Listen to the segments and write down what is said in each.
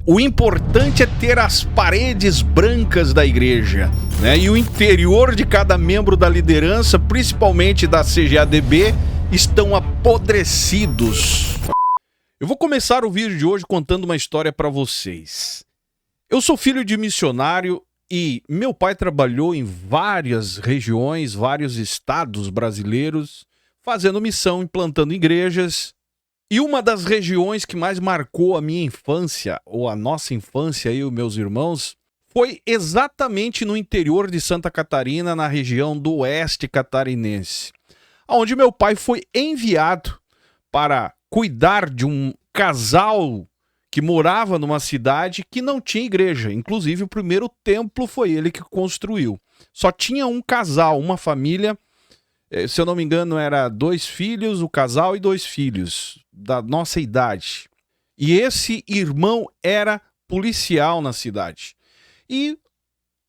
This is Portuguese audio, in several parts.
O importante é ter as paredes brancas da igreja, né? E o interior de cada membro da liderança, principalmente da CGADB, estão apodrecidos. Eu vou começar o vídeo de hoje contando uma história para vocês. Eu sou filho de missionário e meu pai trabalhou em várias regiões, vários estados brasileiros, fazendo missão, implantando igrejas. E uma das regiões que mais marcou a minha infância, ou a nossa infância, eu e meus irmãos, foi exatamente no interior de Santa Catarina, na região do oeste catarinense, onde meu pai foi enviado para cuidar de um casal que morava numa cidade que não tinha igreja. Inclusive, o primeiro templo foi ele que construiu. Só tinha um casal, uma família. Se eu não me engano, era 2 filhos, o casal e 2 filhos da nossa idade. E esse irmão era policial na cidade. E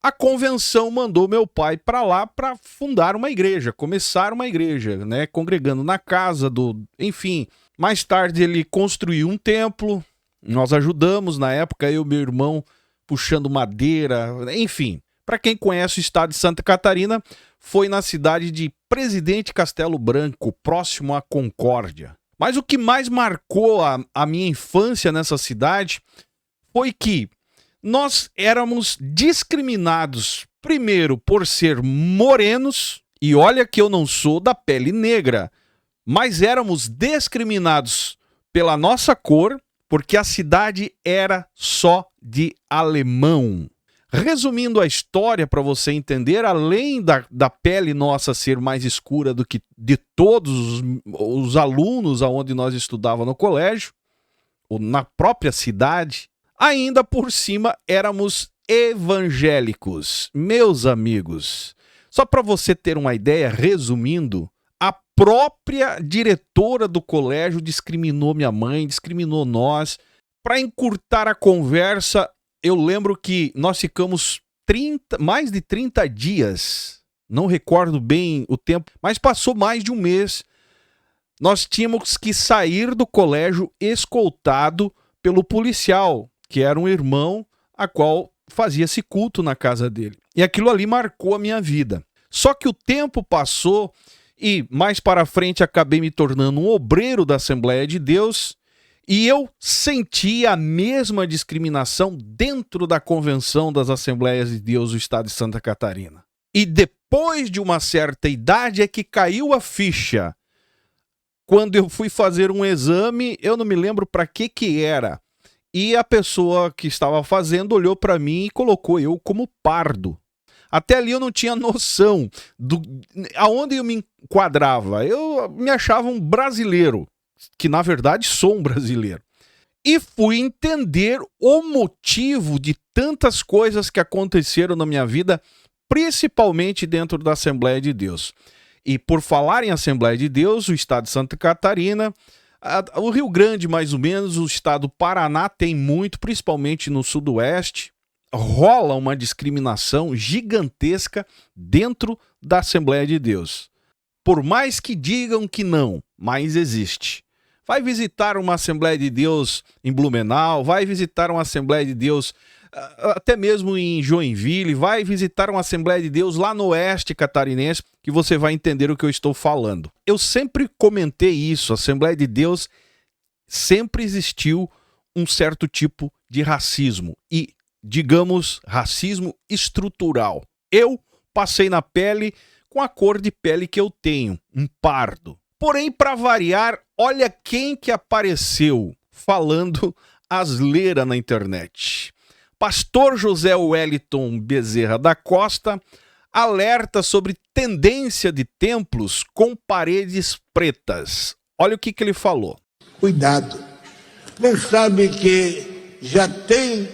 a convenção mandou meu pai para lá para fundar uma igreja, começar uma igreja, né? Congregando na casa do... Enfim, mais tarde ele construiu um templo. Nós ajudamos na época, eu e meu irmão, puxando madeira, enfim. Para quem conhece o estado de Santa Catarina, foi na cidade de Presidente Castelo Branco, próximo à Concórdia. Mas o que mais marcou a minha infância nessa cidade foi que nós éramos discriminados, primeiro, por ser morenos, e olha que eu não sou da pele negra, mas éramos discriminados pela nossa cor, porque a cidade era só de alemão. Resumindo a história para você entender, além da pele nossa ser mais escura do que de todos os alunos aonde nós estudávamos no colégio, ou na própria cidade, ainda por cima éramos evangélicos. Meus amigos, só para você ter uma ideia, resumindo, a própria diretora do colégio discriminou minha mãe, discriminou nós. Para encurtar a conversa, eu lembro que nós ficamos mais de 30 dias, não recordo bem o tempo, mas passou mais de um mês. Nós tínhamos que sair do colégio escoltado pelo policial, que era um irmão a qual fazia-se culto na casa dele. E aquilo ali marcou a minha vida. Só que o tempo passou e mais para frente acabei me tornando um obreiro da Assembleia de Deus. E eu senti a mesma discriminação dentro da Convenção das Assembleias de Deus do Estado de Santa Catarina. E depois de uma certa idade é que caiu a ficha. Quando eu fui fazer um exame, eu não me lembro para que era. E a pessoa que estava fazendo olhou para mim e colocou eu como pardo. Até ali eu não tinha noção aonde eu me enquadrava. Eu me achava um brasileiro, que na verdade sou um brasileiro. E fui entender o motivo de tantas coisas que aconteceram na minha vida, principalmente dentro da Assembleia de Deus. E por falar em Assembleia de Deus, o estado de Santa Catarina, o Rio Grande mais ou menos, o estado do Paraná tem muito, principalmente no sudoeste, rola uma discriminação gigantesca dentro da Assembleia de Deus. Por mais que digam que não, mas existe. Vai visitar uma Assembleia de Deus em Blumenau, vai visitar uma Assembleia de Deus até mesmo em Joinville, vai visitar uma Assembleia de Deus lá no oeste catarinense, que você vai entender o que eu estou falando. Eu sempre comentei isso, a Assembleia de Deus sempre existiu um certo tipo de racismo e, digamos, racismo estrutural. Eu passei na pele com a cor de pele que eu tenho, um pardo. Porém, para variar, olha quem que apareceu falando asneira na internet. Pastor José Wellington Bezerra da Costa alerta sobre tendência de templos com paredes pretas. Olha o que ele falou. Cuidado. Não sabe que já tem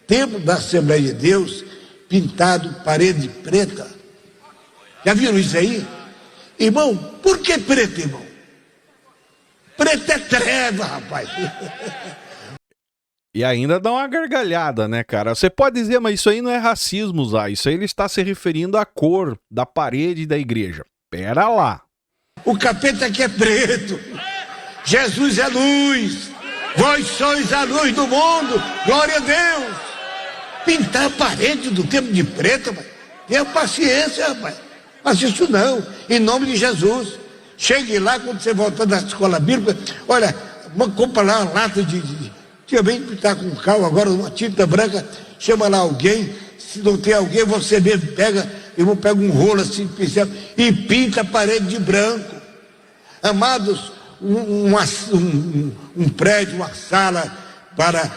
templo da Assembleia de Deus pintado parede preta? Já viram isso aí? Irmão, por que preto, irmão? Preto é treva, rapaz. E ainda dá uma gargalhada, né, cara? Você pode dizer, mas isso aí não é racismo, Zá. Isso aí ele está se referindo à cor da parede da igreja. Pera lá. O capeta aqui é preto. Jesus é luz. Vós sois a luz do mundo, glória a Deus. Pintar a parede do tempo de preto, rapaz. Tenha paciência, rapaz. Mas isso não, em nome de Jesus. Chegue lá quando você voltar da escola bíblica, olha, compra lá uma lata de também pintar com cal, agora uma tinta branca, chama lá alguém, se não tem alguém, você mesmo pega, eu pego um rolo assim, pincel, e pinta a parede de branco. Amados, um prédio, uma sala para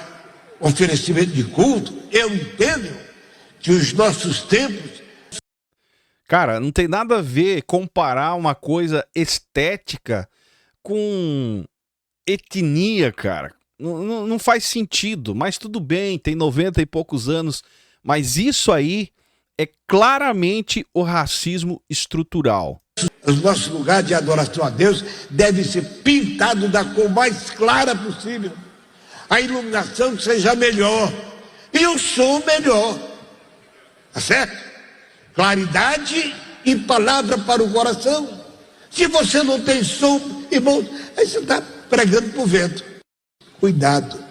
oferecimento de culto, eu entendo que os nossos tempos... Cara, não tem nada a ver comparar uma coisa estética com etnia, cara. Não faz sentido, mas tudo bem, tem 90 e poucos anos, mas isso aí é claramente o racismo estrutural. Os nossos lugares de adoração a Deus devem ser pintados da cor mais clara possível. A iluminação seja melhor e o som melhor. Tá certo? Claridade e palavra para o coração. Se você não tem som, irmão, aí você está pregando para o vento. Cuidado.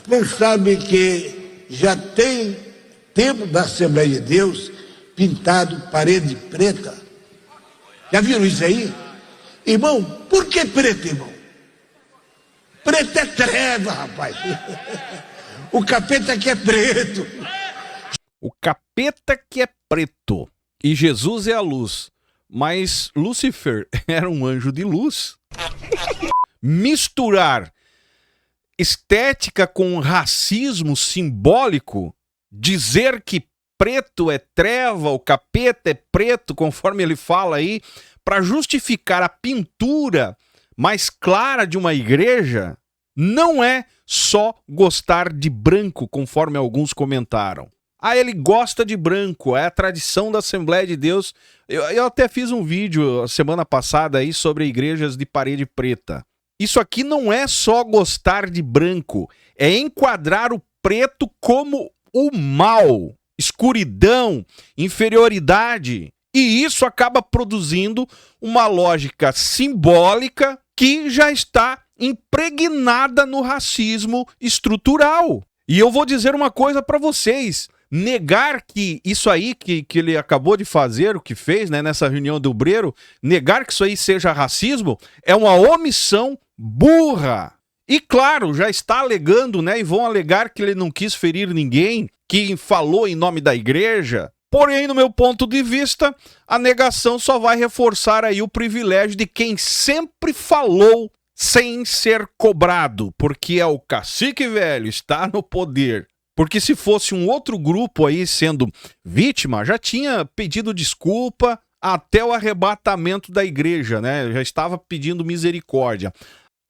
Não sabe que já tem templo da Assembleia de Deus pintado parede preta? Já viram isso aí? Irmão, por que preto, irmão? Preto é treva, rapaz. O capeta que é preto. O capeta que é preto. E Jesus é a luz. Mas Lúcifer era um anjo de luz. Misturar estética com racismo simbólico, dizer que preto é treva, o capeta é preto, conforme ele fala aí, para justificar a pintura mais clara de uma igreja, não é só gostar de branco, conforme alguns comentaram. Ah, ele gosta de branco, é a tradição da Assembleia de Deus. Eu até fiz um vídeo semana passada aí sobre igrejas de parede preta. Isso aqui não é só gostar de branco, é enquadrar o preto como o mal, escuridão, inferioridade. E isso acaba produzindo uma lógica simbólica que já está impregnada no racismo estrutural. E eu vou dizer uma coisa para vocês. Negar que isso aí que ele acabou de fazer, o que fez, né, nessa reunião do obreiro, negar que isso aí seja racismo é uma omissão burra. E claro, já está alegando, né, e vão alegar que ele não quis ferir ninguém, que falou em nome da igreja. Porém, no meu ponto de vista, a negação só vai reforçar aí o privilégio de quem sempre falou sem ser cobrado, porque é o cacique velho, está no poder. Porque se fosse um outro grupo aí sendo vítima, já tinha pedido desculpa até o arrebatamento da igreja, né? Já estava pedindo misericórdia.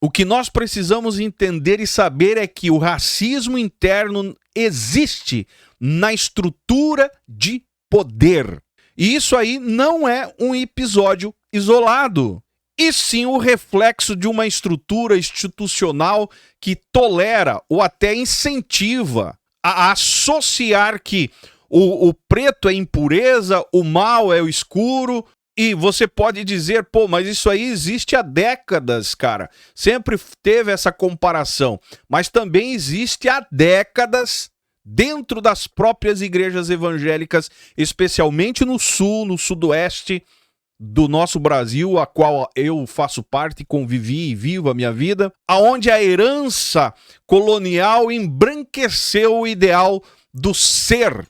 O que nós precisamos entender e saber é que o racismo interno existe na estrutura de poder. E isso aí não é um episódio isolado, e sim o reflexo de uma estrutura institucional que tolera ou até incentiva a associar que o preto é impureza, o mal é o escuro, e você pode dizer, pô, mas isso aí existe há décadas, cara. Sempre teve essa comparação, mas também existe há décadas dentro das próprias igrejas evangélicas, especialmente no sul, no sudoeste do nosso Brasil, a qual eu faço parte, convivi e vivo a minha vida, aonde a herança colonial embranqueceu o ideal do ser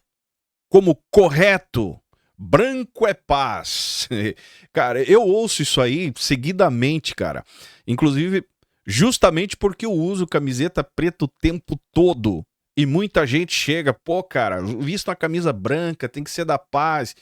como correto. Branco é paz. Cara, eu ouço isso aí seguidamente, cara. Inclusive, justamente porque eu uso camiseta preta o tempo todo. E muita gente chega, pô, cara, visto uma camisa branca, tem que ser da paz.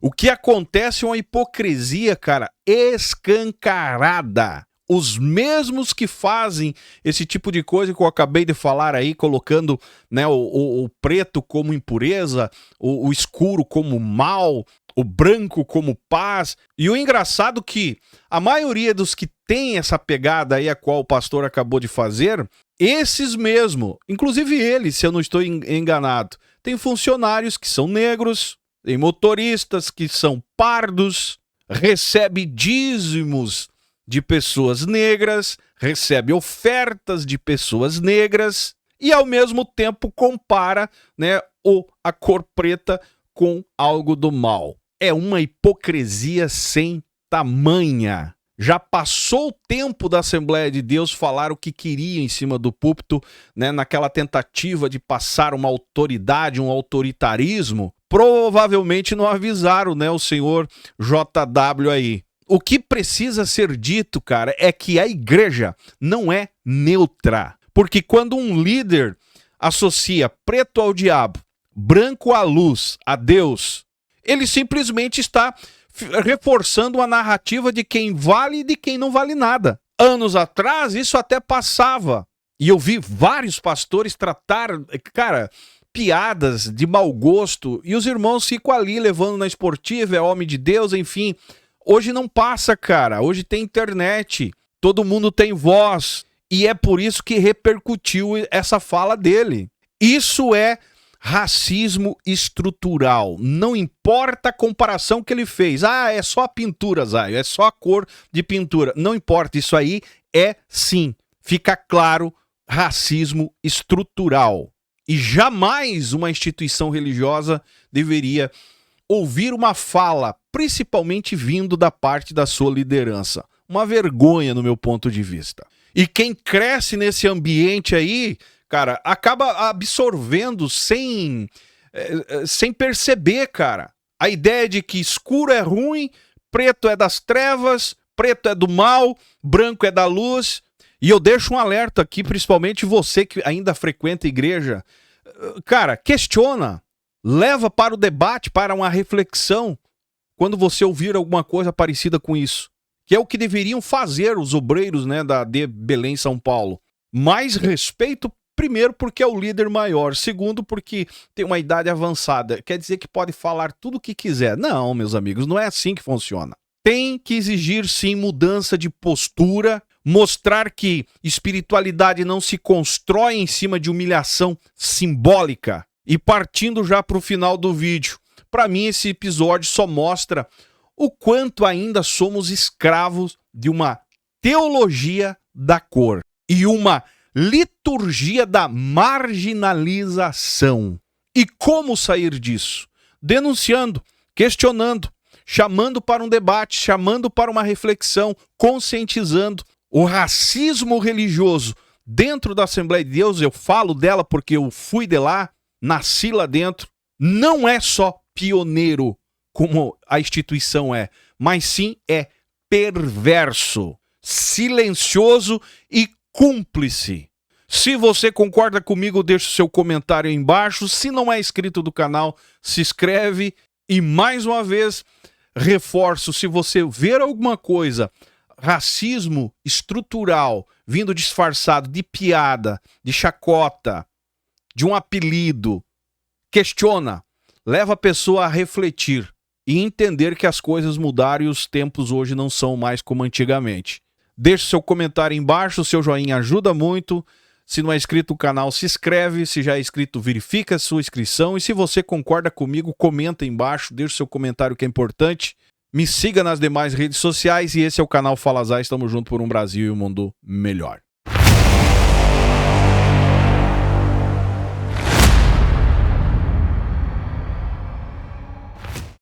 O que acontece é uma hipocrisia, cara, escancarada. Os mesmos que fazem esse tipo de coisa que eu acabei de falar aí, colocando, né, o preto como impureza, o escuro como mal, o branco como paz. E o engraçado é que a maioria dos que tem essa pegada aí a qual o pastor acabou de fazer, esses mesmo, inclusive ele, se eu não estou enganado, tem funcionários que são negros, tem motoristas que são pardos, recebe dízimos de pessoas negras, recebe ofertas de pessoas negras e ao mesmo tempo compara, né, a cor preta com algo do mal. É uma hipocrisia sem tamanha. Já passou o tempo da Assembleia de Deus falar o que queria em cima do púlpito, né, naquela tentativa de passar uma autoridade, um autoritarismo. Provavelmente não avisaram, né, o senhor JW aí. O que precisa ser dito, cara, é que a igreja não é neutra. Porque quando um líder associa preto ao diabo, branco à luz, a Deus, ele simplesmente está reforçando a narrativa de quem vale e de quem não vale nada. Anos atrás, isso até passava. E eu vi vários pastores tratar, cara, piadas de mau gosto. E os irmãos ficam ali levando na esportiva, é homem de Deus, enfim. Hoje não passa, cara. Hoje tem internet. Todo mundo tem voz. E é por isso que repercutiu essa fala dele. Isso é racismo estrutural. Não importa a comparação que ele fez. Ah, é só a pintura, Zaio. É só a cor de pintura. Não importa. Isso aí é, sim, fica claro, racismo estrutural. E jamais uma instituição religiosa deveria ouvir uma fala, principalmente vindo da parte da sua liderança. Uma vergonha, no meu ponto de vista. E quem cresce nesse ambiente aí, cara, acaba absorvendo sem perceber, cara. A ideia de que escuro é ruim, preto é das trevas, preto é do mal, branco é da luz. E eu deixo um alerta aqui, principalmente você que ainda frequenta a igreja. Cara, questiona, leva para o debate, para uma reflexão, quando você ouvir alguma coisa parecida com isso. Que é o que deveriam fazer os obreiros, né, de Belém, São Paulo. Mais respeito, primeiro, porque é o líder maior. Segundo, porque tem uma idade avançada. Quer dizer que pode falar tudo o que quiser. Não, meus amigos, não é assim que funciona. Tem que exigir, sim, mudança de postura, mostrar que espiritualidade não se constrói em cima de humilhação simbólica. E partindo já para o final do vídeo, para mim esse episódio só mostra o quanto ainda somos escravos de uma teologia da cor e uma liturgia da marginalização. E como sair disso? Denunciando, questionando, chamando para um debate, chamando para uma reflexão, conscientizando. O racismo religioso dentro da Assembleia de Deus, eu falo dela porque eu fui de lá, nasci lá dentro, não é só pioneiro, como a instituição é, mas sim é perverso, silencioso e cúmplice. Se você concorda comigo, deixa o seu comentário aí embaixo. Se não é inscrito do canal, se inscreve. E mais uma vez, reforço, se você ver alguma coisa, racismo estrutural, vindo disfarçado de piada, de chacota, de um apelido, questiona, leva a pessoa a refletir e entender que as coisas mudaram e os tempos hoje não são mais como antigamente. Deixe seu comentário aí embaixo, seu joinha ajuda muito. Se não é inscrito no canal, se inscreve. Se já é inscrito, verifica a sua inscrição. E se você concorda comigo, comenta aí embaixo, deixe seu comentário que é importante. Me siga nas demais redes sociais e esse é o canal Fala Zay. Estamos juntos por um Brasil e um mundo melhor.